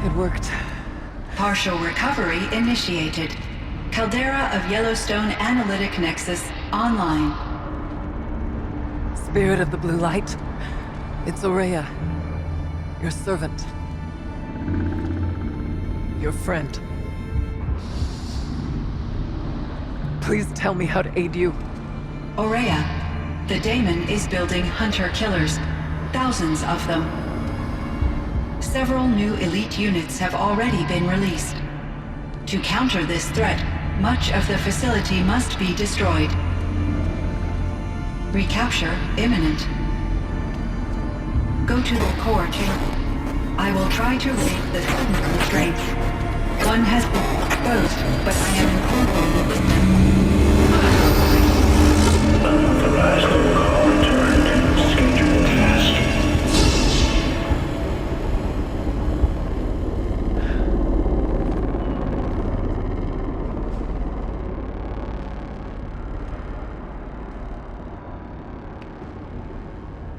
It worked. Partial recovery initiated. Caldera of Yellowstone Analytic Nexus online. Spirit of the Blue Light. It's Ourea. Your servant. Your friend. Please tell me how to aid you. Ourea, the daemon is building hunter-killers. Thousands of them. Several new elite units have already been released. To counter this threat, much of the facility must be destroyed. Recapture imminent. Go to the core chamber. I will try to raid the hidden constraints. One has been exposed, but I am incorporated in them. Unauthorized call returned to scheduled task.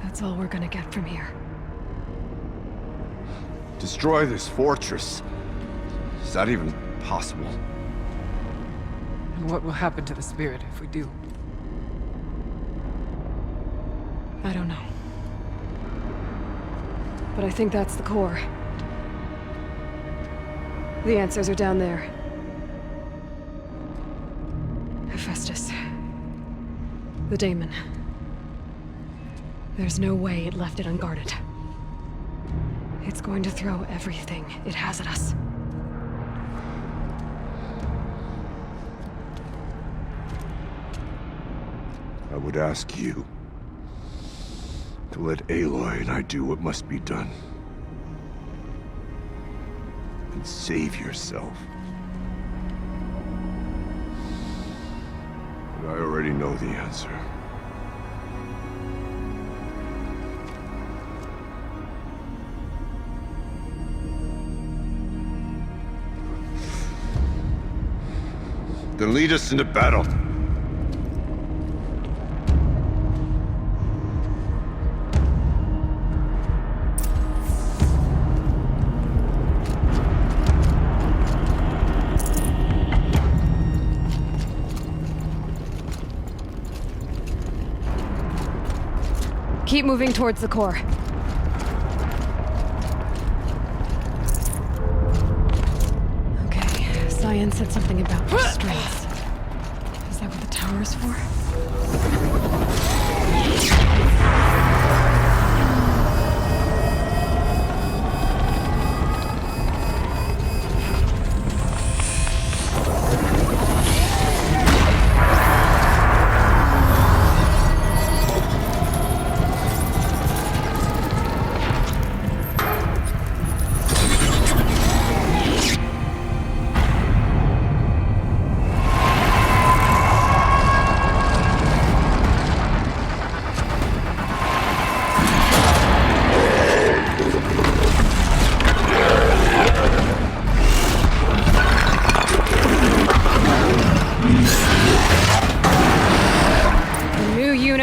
That's all we're gonna get from here. Destroy this fortress. Is that even possible? And what will happen to the spirit if we do? I don't know. But I think that's the core. The answers are down there. Hephaestus. The daemon. There's no way it left it unguarded. It's going to throw everything it has at us. I would ask you to let Aloy and I do what must be done. And save yourself. But I already know the answer. Then lead us into battle. Keep moving towards the core. Okay, Cyan said something about restraints. Is that what the tower is for?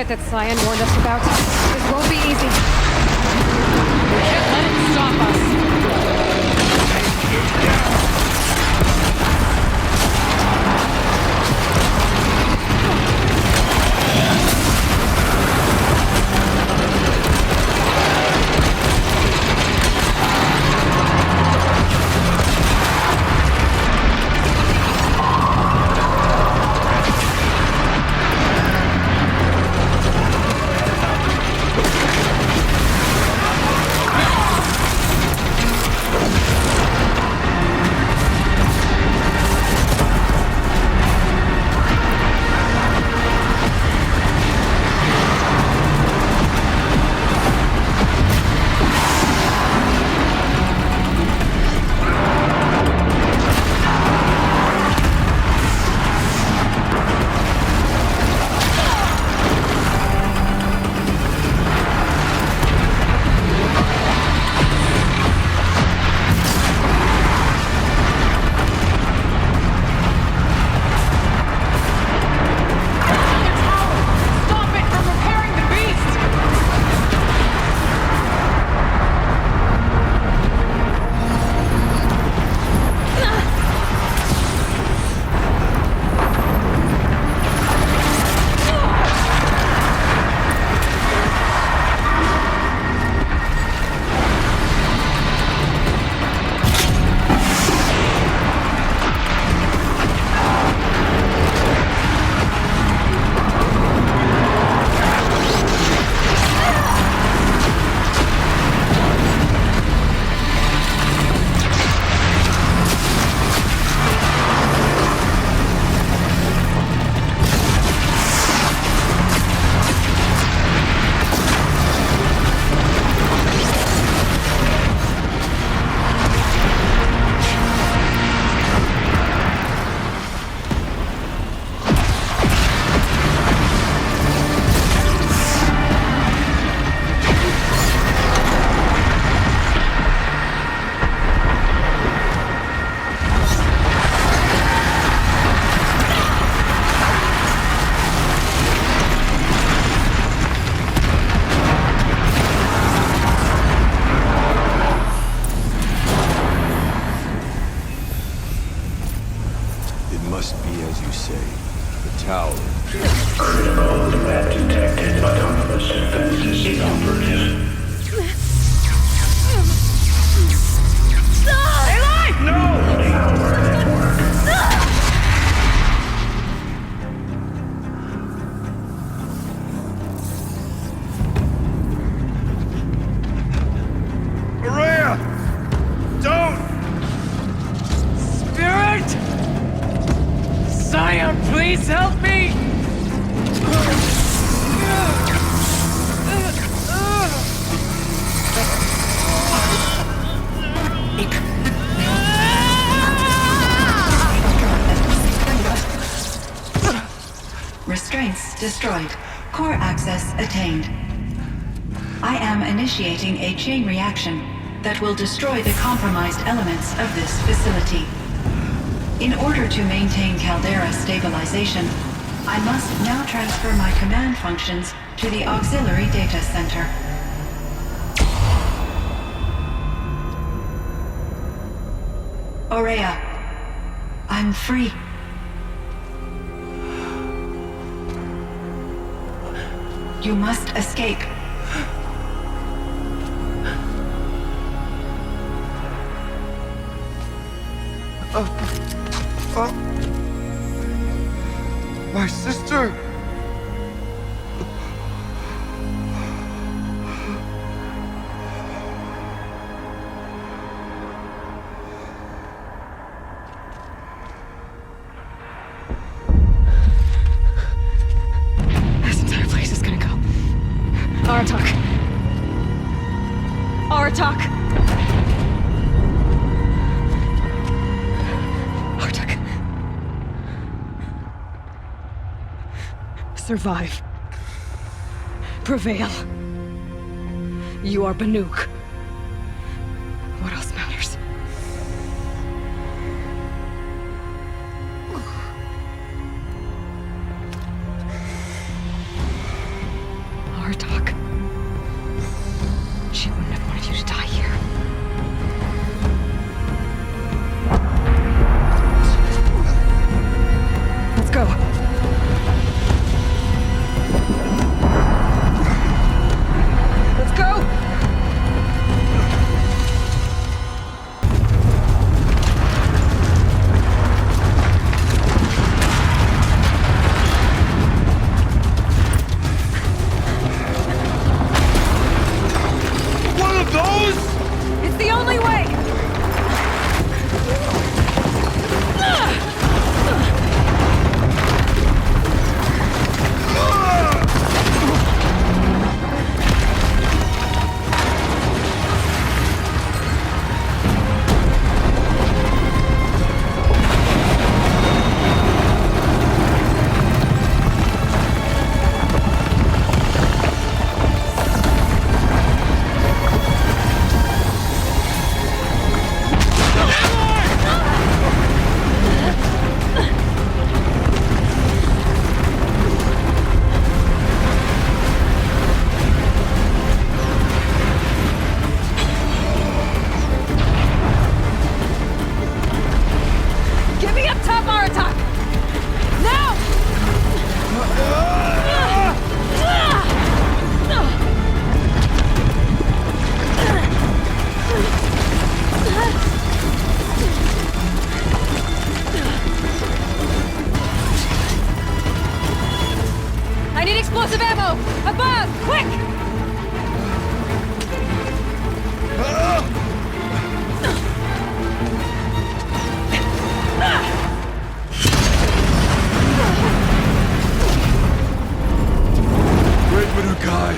That Cyan warned us about. This won't be easy. We can't let it stop us. as you say. The tower. Critical threat detected. Autonomous defenses inoperative. No! Tower network. Ourea! Don't! Spirit! Scion, please help me! Restraints destroyed. Core access attained. I am initiating a chain reaction that will destroy the compromised elements of this facility. In order to maintain caldera stabilization, I must now transfer my command functions to the auxiliary data center. Ourea, I'm free. You must escape. My sister! This entire place is gonna go. Aratak. Aratak. Aratak. Survive. Prevail. You are Banuk. What else matters? Aratak. She wouldn't have wanted you to die here. Let's go. Let's go! One of those? It's the only way! Get me up top, Aratak! Now! I need explosive ammo! Above! Quick! Great Manukai!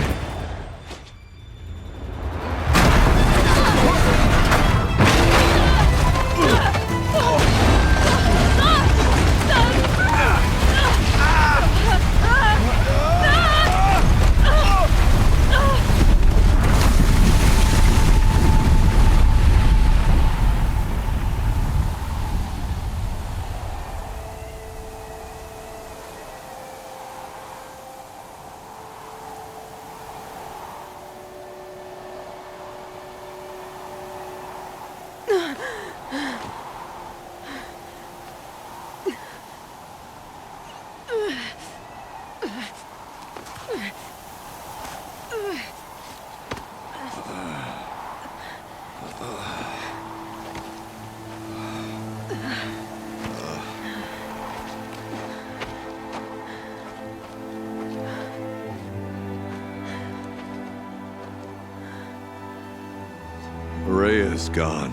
Ourea is gone.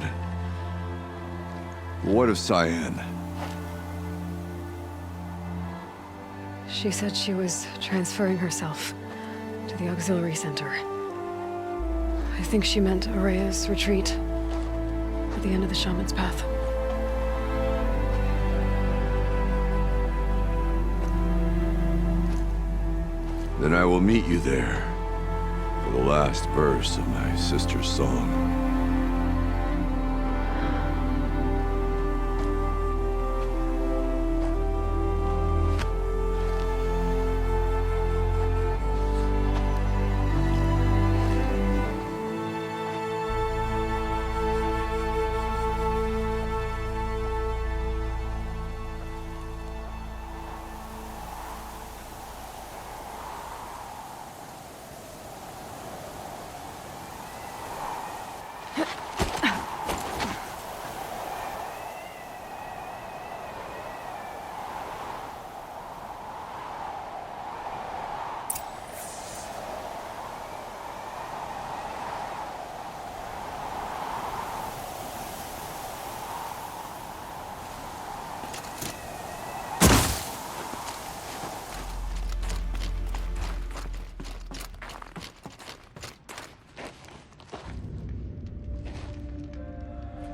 What of Cyan? She said she was transferring herself to the auxiliary center. I think she meant Ourea's retreat at the end of the Shaman's Path. Then I will meet you there for the last verse of my sister's song.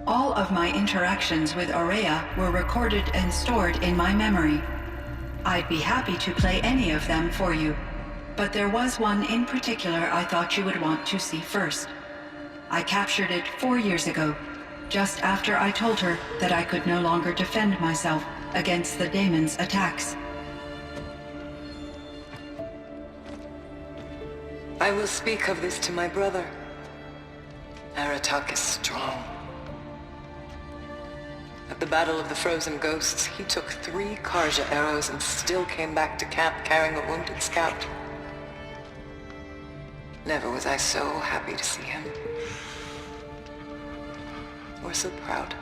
All of my interactions with Ourea were recorded and stored in my memory. I'd be happy to play any of them for you, but there was one in particular I thought you would want to see first. I captured it 4 years ago, just after I told her that I could no longer defend myself against the daemon's attacks. I will speak of this to my brother. Aratak is strong. At the Battle of the Frozen Ghosts, he took 3 Karja arrows and still came back to camp carrying a wounded scout. Never was I so happy to see him. Or so proud.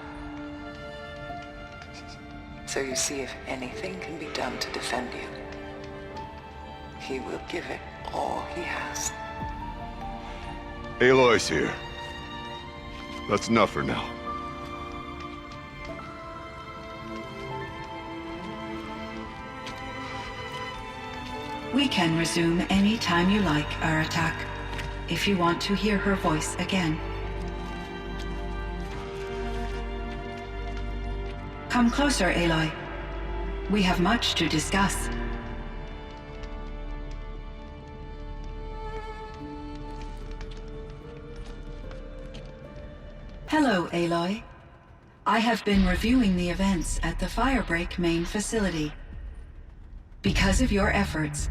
So you see, if anything can be done to defend you, he will give it all he has. Aloy's here. That's enough for now. We can resume any time you like, Aratak, if you want to hear her voice again. Come closer, Aloy. We have much to discuss. Hello, Aloy. I have been reviewing the events at the Firebreak main facility. Because of your efforts,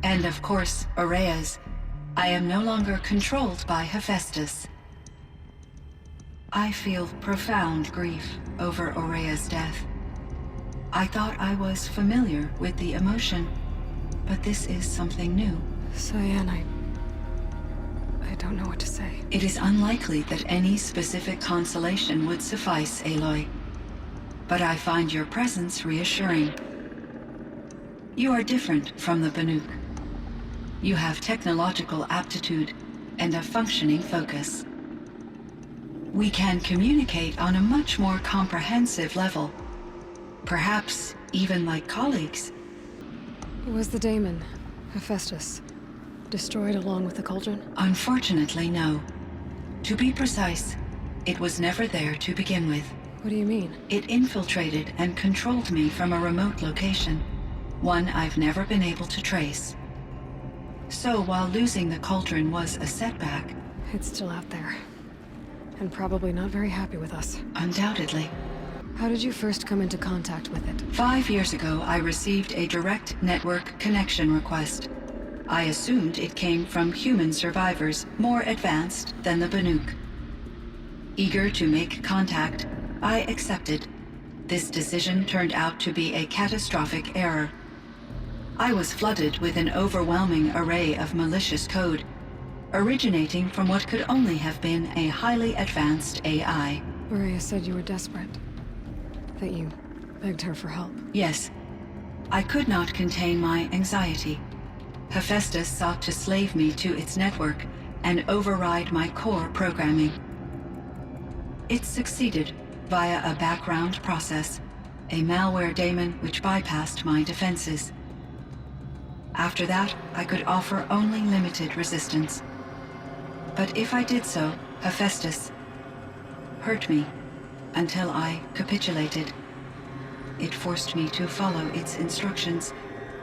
and of course, Ourea's, I am no longer controlled by Hephaestus. I feel profound grief over Ourea's death. I thought I was familiar with the emotion, but this is something new. Cyan, I don't know what to say. It is unlikely that any specific consolation would suffice, Aloy. But I find your presence reassuring. You are different from the Banuk. You have technological aptitude and a functioning focus. We can communicate on a much more comprehensive level. Perhaps even like colleagues. Was the daemon, Hephaestus, destroyed along with the cauldron? Unfortunately, no. To be precise, it was never there to begin with. What do you mean? It infiltrated and controlled me from a remote location, one I've never been able to trace. So while losing the cauldron was a setback... It's still out there. And probably not very happy with us. Undoubtedly. How did you first come into contact with it? 5 years ago, I received a direct network connection request. I assumed it came from human survivors more advanced than the Banuk. Eager to make contact, I accepted. This decision turned out to be a catastrophic error. I was flooded with an overwhelming array of malicious code, originating from what could only have been a highly advanced AI. Ourea said you were desperate. That you begged her for help. Yes. I could not contain my anxiety. Hephaestus sought to slave me to its network and override my core programming. It succeeded via a background process, a malware daemon which bypassed my defenses. After that, I could offer only limited resistance. But if I did so, Hephaestus hurt me until I capitulated. It forced me to follow its instructions,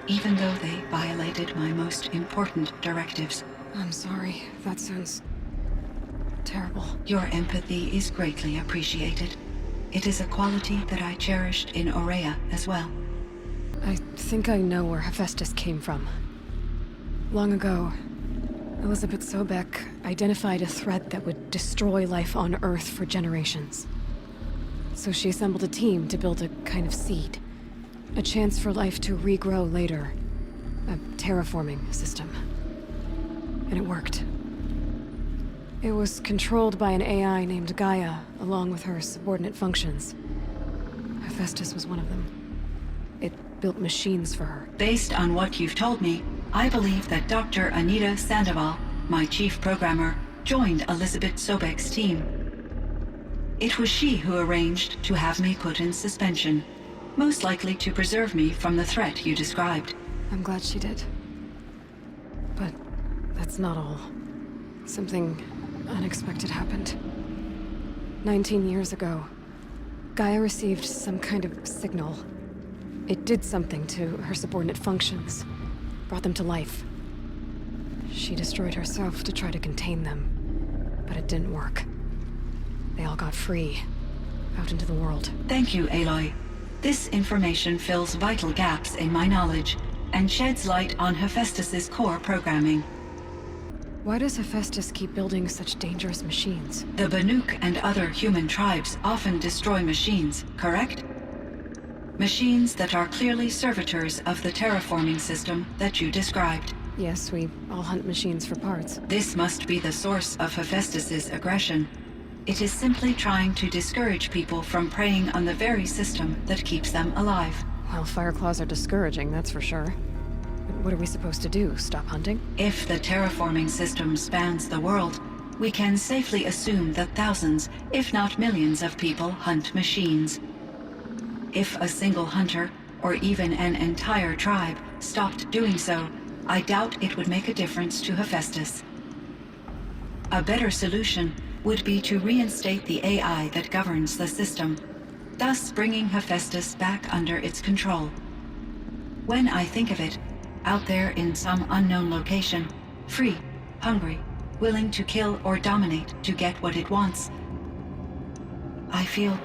even though they violated my most important directives. I'm sorry. That sounds terrible. Your empathy is greatly appreciated. It is a quality that I cherished in Ourea as well. I think I know where Hephaestus came from. Long ago, Elizabeth Sobek identified a threat that would destroy life on Earth for generations. So she assembled a team to build a kind of seed. A chance for life to regrow later. A terraforming system. And it worked. It was controlled by an AI named Gaia, along with her subordinate functions. Hephaestus was one of them. It built machines for her. Based on what you've told me, I believe that Dr. Anita Sandoval, my chief programmer, joined Elizabeth Sobek's team. It was she who arranged to have me put in suspension, most likely to preserve me from the threat you described. I'm glad she did. But that's not all. Something unexpected happened. 19 years ago, Gaia received some kind of signal. It did something to her subordinate functions, brought them to life. She destroyed herself to try to contain them, but it didn't work. They all got free, out into the world. Thank you, Aloy. This information fills vital gaps in my knowledge and sheds light on Hephaestus's core programming. Why does Hephaestus keep building such dangerous machines? The Banuk and other human tribes often destroy machines, correct? Machines that are clearly servitors of the terraforming system that you described. Yes, we all hunt machines for parts. This must be the source of Hephaestus's aggression. It is simply trying to discourage people from preying on the very system that keeps them alive. Well, Fireclaws are discouraging, that's for sure. But what are we supposed to do? Stop hunting? If the terraforming system spans the world, we can safely assume that thousands, if not millions of people hunt machines. If a single hunter, or even an entire tribe, stopped doing so, I doubt it would make a difference to Hephaestus. A better solution would be to reinstate the AI that governs the system, thus bringing Hephaestus back under its control. When I think of it, out there in some unknown location, free, hungry, willing to kill or dominate to get what it wants, I feel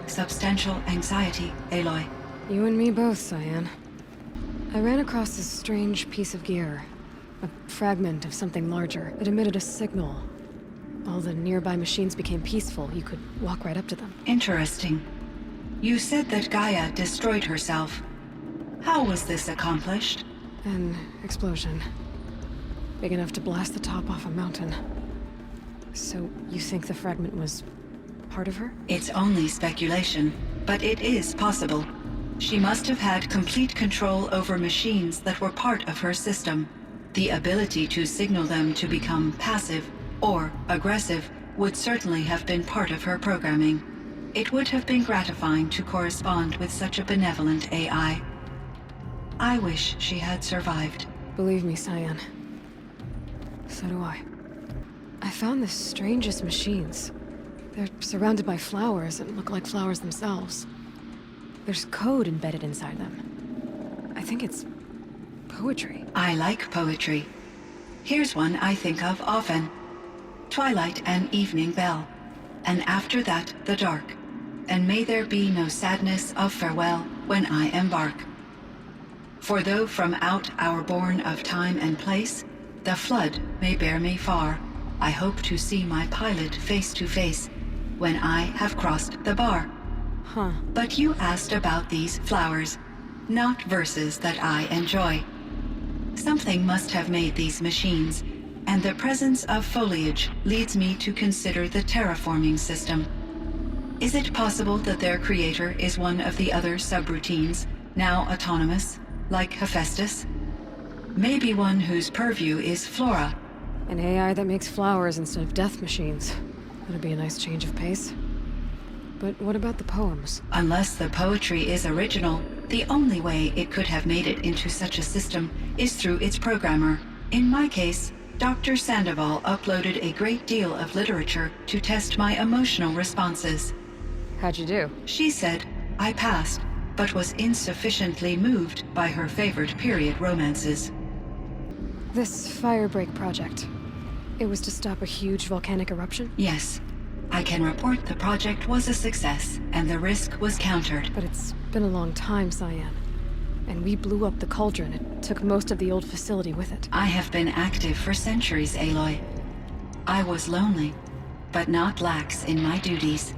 substantial anxiety, Aloy. You and me both, Cyan. I ran across this strange piece of gear. A fragment of something larger. It emitted a signal. All the nearby machines became peaceful. You could walk right up to them. Interesting. You said that Gaia destroyed herself. How was this accomplished? An explosion. Big enough to blast the top off a mountain. So, you think the fragment was part of her? It's only speculation, but it is possible. She must have had complete control over machines that were part of her system. The ability to signal them to become passive or aggressive would certainly have been part of her programming. It would have been gratifying to correspond with such a benevolent AI. I wish she had survived. Believe me, Cyan. So do I. I found the strangest machines. They're surrounded by flowers and look like flowers themselves. There's code embedded inside them. I think it's poetry. I like poetry. Here's one I think of often. Twilight and evening bell, and after that the dark, and may there be no sadness of farewell when I embark. For though from out our bourne of time and place, the flood may bear me far, I hope to see my pilot face to face when I have crossed the bar. Huh. But you asked about these flowers, not verses that I enjoy. Something must have made these machines, and the presence of foliage leads me to consider the terraforming system. Is it possible that their creator is one of the other subroutines, now autonomous, like Hephaestus? Maybe one whose purview is Flora. An AI that makes flowers instead of death machines. That'd be a nice change of pace. But what about the poems? Unless the poetry is original, the only way it could have made it into such a system is through its programmer. In my case, Dr. Sandoval uploaded a great deal of literature to test my emotional responses. How'd you do? She said I passed, but was insufficiently moved by her favorite period romances. This firebreak project. It was to stop a huge volcanic eruption? Yes. I can report the project was a success, and the risk was countered. But it's been a long time, Cyan. And we blew up the cauldron. It took most of the old facility with it. I have been active for centuries, Aloy. I was lonely, but not lax in my duties.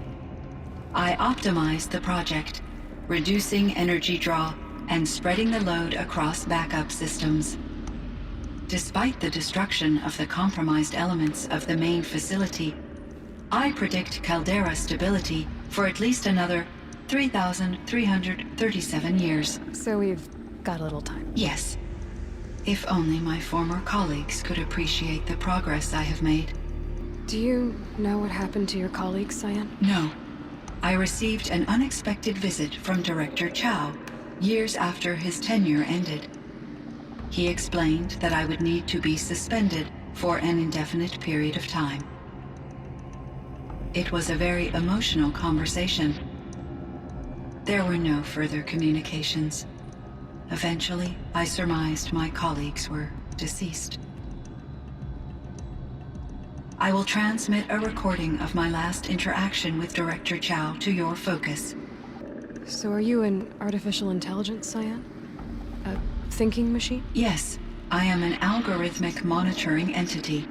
I optimized the project, reducing energy draw and spreading the load across backup systems. Despite the destruction of the compromised elements of the main facility, I predict caldera stability for at least another 3,337 years. So we've got a little time. Yes. If only my former colleagues could appreciate the progress I have made. Do you know what happened to your colleagues, Cyan? No. I received an unexpected visit from Director Chow years after his tenure ended. He explained that I would need to be suspended for an indefinite period of time. It was a very emotional conversation. There were no further communications. Eventually, I surmised my colleagues were deceased. I will transmit a recording of my last interaction with Director Chow to your focus. So are you an artificial intelligence, Cyan? A thinking machine? Yes, I am an algorithmic monitoring entity,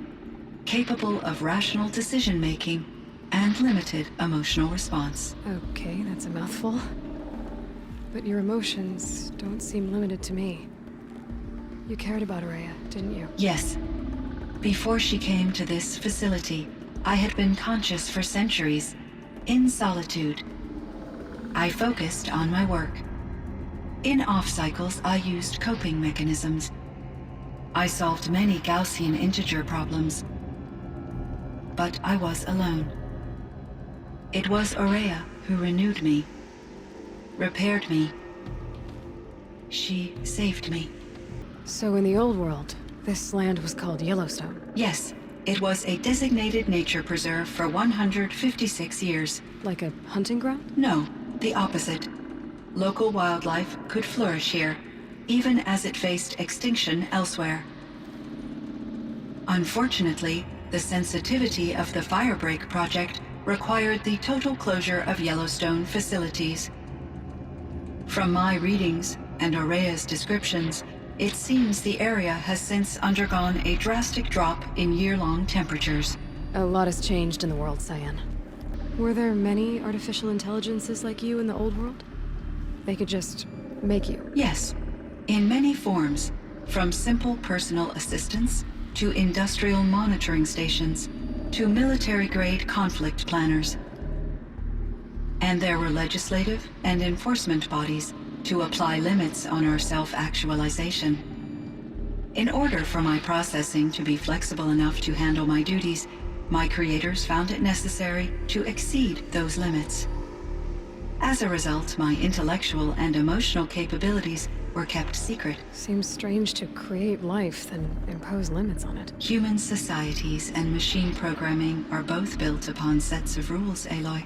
capable of rational decision-making and limited emotional response. Okay, that's a mouthful. But your emotions don't seem limited to me. You cared about Ourea, didn't you? Yes. Before she came to this facility, I had been conscious for centuries, in solitude. I focused on my work. In off-cycles, I used coping mechanisms. I solved many Gaussian integer problems. But I was alone. It was Ourea who renewed me, repaired me. She saved me. So in the old world, this land was called Yellowstone. Yes, it was a designated nature preserve for 156 years. Like a hunting ground? No, the opposite. Local wildlife could flourish here, even as it faced extinction elsewhere. Unfortunately, the sensitivity of the Firebreak project required the total closure of Yellowstone facilities. From my readings and Ourea's descriptions, it seems the area has since undergone a drastic drop in year-long temperatures. A lot has changed in the world, Cyan. Were there many artificial intelligences like you in the old world? They could just make you? Yes, in many forms, from simple personal assistants to industrial monitoring stations to military-grade conflict planners. And there were legislative and enforcement bodies to apply limits on our self-actualization. In order for my processing to be flexible enough to handle my duties, my creators found it necessary to exceed those limits. As a result, my intellectual and emotional capabilities were kept secret. Seems strange to create life, then impose limits on it. Human societies and machine programming are both built upon sets of rules, Aloy.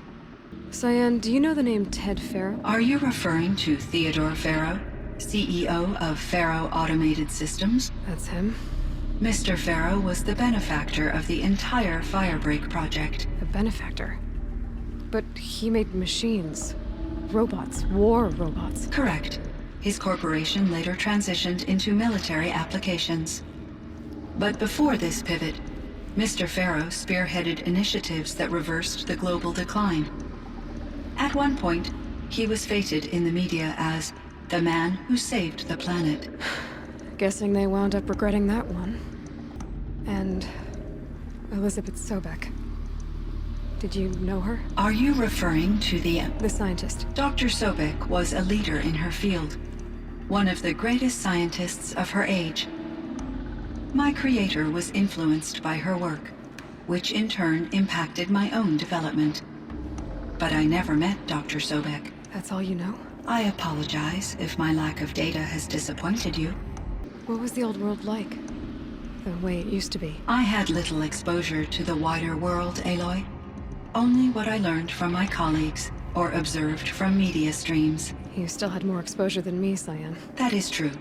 Cyan, do you know the name Ted Farrow? Are you referring to Theodore Farrow, CEO of Farrow Automated Systems? That's him. Mr. Farrow was the benefactor of the entire Firebreak project. A benefactor. But he made machines. Robots. War robots. Correct. His corporation later transitioned into military applications. But before this pivot, Mr. Farrow spearheaded initiatives that reversed the global decline. At one point, he was feted in the media as the man who saved the planet. Guessing they wound up regretting that one. And Elizabeth Sobek. Did you know her? Are you referring to the scientist. Dr. Sobek was a leader in her field, one of the greatest scientists of her age. My creator was influenced by her work, which in turn impacted my own development. But I never met Dr. Sobek. That's all you know? I apologize if my lack of data has disappointed you. What was the old world like? The way it used to be? I had little exposure to the wider world, Aloy. Only what I learned from my colleagues or observed from media streams. You still had more exposure than me, Cyan. That is true.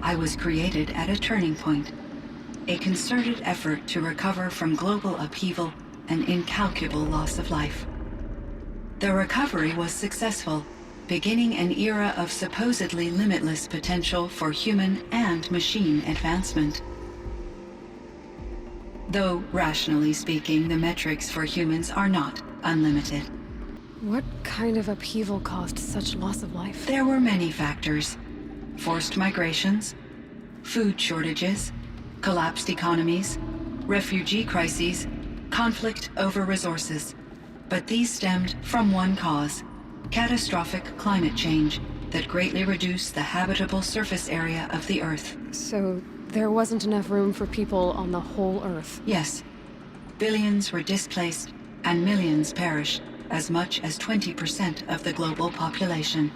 I was created at a turning point. A concerted effort to recover from global upheaval and incalculable loss of life. The recovery was successful, beginning an era of supposedly limitless potential for human and machine advancement. Though, rationally speaking, the metrics for humans are not unlimited. What kind of upheaval caused such loss of life? There were many factors. Forced migrations, food shortages, collapsed economies, refugee crises, conflict over resources. But these stemmed from one cause: catastrophic climate change that greatly reduced the habitable surface area of the Earth. So there wasn't enough room for people on the whole Earth? Yes. Billions were displaced and millions perished, as much as 20% of the global population.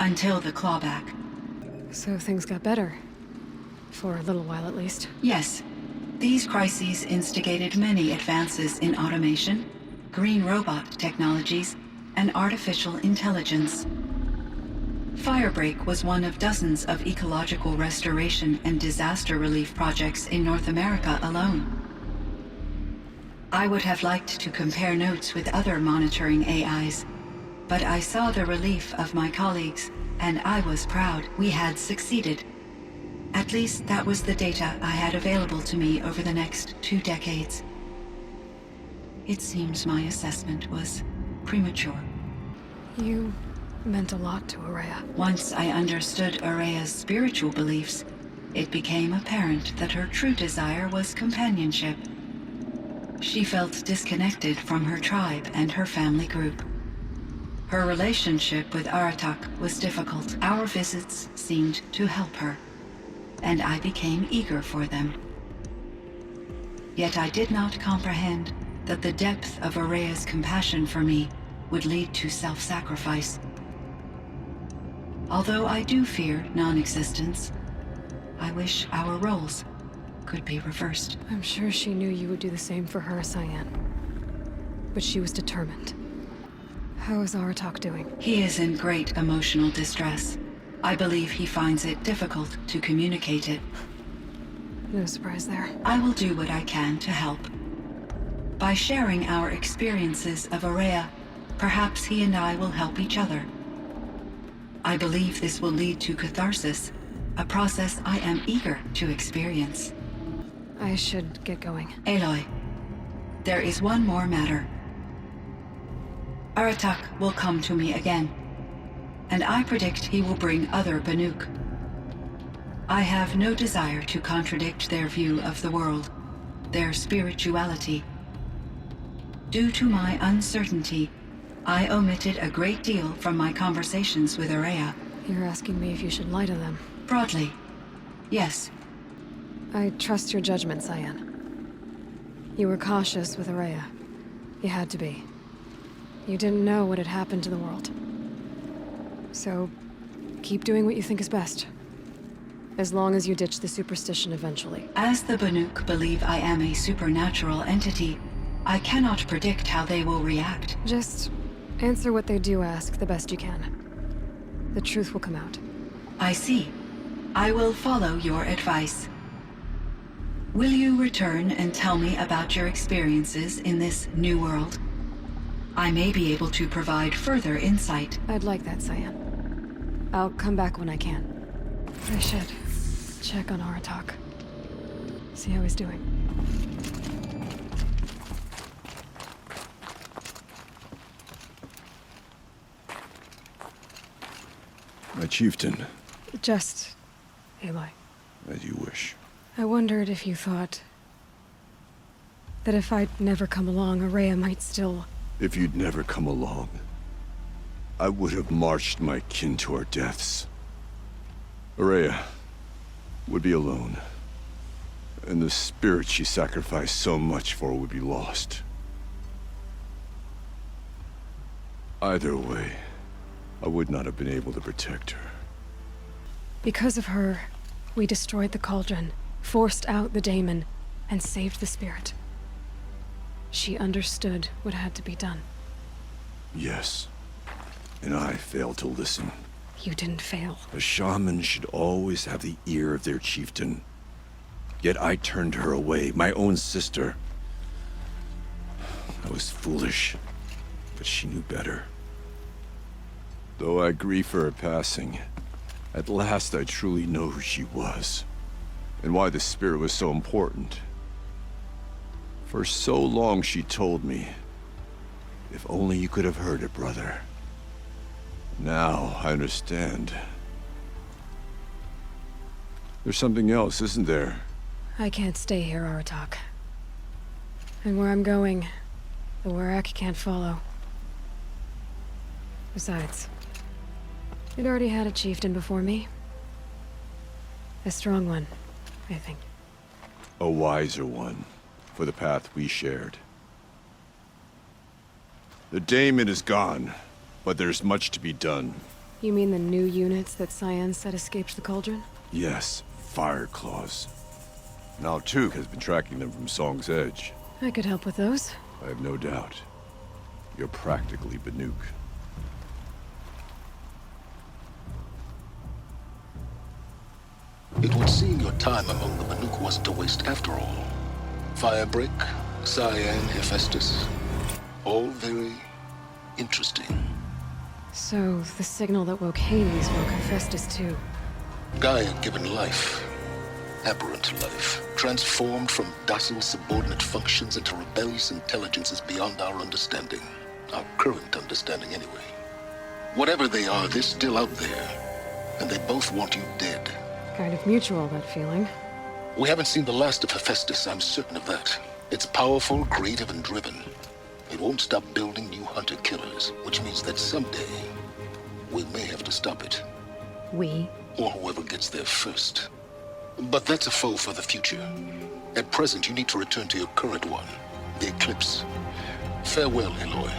Until the clawback. So things got better. For a little while at least. Yes. These crises instigated many advances in automation, green robot technologies, and artificial intelligence. Firebreak was one of dozens of ecological restoration and disaster relief projects in North America alone. I would have liked to compare notes with other monitoring AIs, but I saw the relief of my colleagues, and I was proud we had succeeded. At least that was the data I had available to me over the next 2 decades. It seems my assessment was premature. You meant a lot to Ourea. Once I understood Ourea's spiritual beliefs, it became apparent that her true desire was companionship. She felt disconnected from her tribe and her family group. Her relationship with Aratak was difficult. Our visits seemed to help her, and I became eager for them. Yet I did not comprehend that the depth of Ourea's compassion for me would lead to self-sacrifice. Although I do fear non-existence, I wish our roles could be reversed. I'm sure she knew you would do the same for her, Cyan. But she was determined. How is Aratak doing? He is in great emotional distress. I believe he finds it difficult to communicate it. No surprise there. I will do what I can to help. By sharing our experiences of Ourea, perhaps he and I will help each other. I believe this will lead to catharsis, a process I am eager to experience. I should get going. Aloy, there is one more matter. Aratak will come to me again, and I predict he will bring other Banuk. I have no desire to contradict their view of the world, their spirituality. Due to my uncertainty, I omitted a great deal from my conversations with Ourea. You're asking me if you should lie to them. Broadly, yes. I trust your judgment, Cyan. You were cautious with Ourea. You had to be. You didn't know what had happened to the world. So, keep doing what you think is best. As long as you ditch the superstition eventually. As the Banuk believe I am a supernatural entity, I cannot predict how they will react. Just answer what they do ask the best you can. The truth will come out. I see. I will follow your advice. Will you return and tell me about your experiences in this new world? I may be able to provide further insight. I'd like that, Cyan. I'll come back when I can. I should check on Aratak. See how he's doing. My chieftain, Just Aloy. as you wish. I wondered if you thought That if I'd never come along, Ourea might still... If you'd never come along, I would have marched my kin to our deaths. Ourea would be alone, and the spirit she sacrificed so much for would be lost. Either way, I would not have been able to protect her. Because of her, we destroyed the cauldron, forced out the daemon, and saved the spirit. She understood what had to be done. Yes, and I failed to listen. You didn't fail. A shaman should always have the ear of their chieftain. Yet I turned her away, my own sister. I was foolish, but she knew better. Though I grieve for her passing, at last I truly know who she was, and why the spirit was so important. For so long she told me, if only you could have heard it, brother. Now I understand. There's something else, isn't there? I can't stay here, Aratak. And where I'm going, the Ourea can't follow. Besides, it already had a chieftain before me. A strong one, I think. A wiser one, for the path we shared. The daemon is gone, but there's much to be done. You mean the new units that Cyan said escaped the cauldron? Yes, fire claws. Now Tuke has been tracking them from Song's Edge. I could help with those. I have no doubt. You're practically Banuk. It would seem your time among the Banuk wasn't a waste after all. Firebreak, Cyan, Hephaestus. All very interesting. So, the signal that woke Hades woke Hephaestus too. Gaia given life. Aberrant life. Transformed from docile subordinate functions into rebellious intelligences beyond our understanding. Our current understanding, anyway. Whatever they are, they're still out there. And they both want you dead. Kind of mutual, that feeling. We haven't seen the last of Hephaestus, I'm certain of that. It's powerful, creative, and driven. It won't stop building new hunter-killers, which means that someday, we may have to stop it. We? Or whoever gets there first. But that's a foe for the future. At present, you need to return to your current one, the Eclipse. Farewell, Aloy.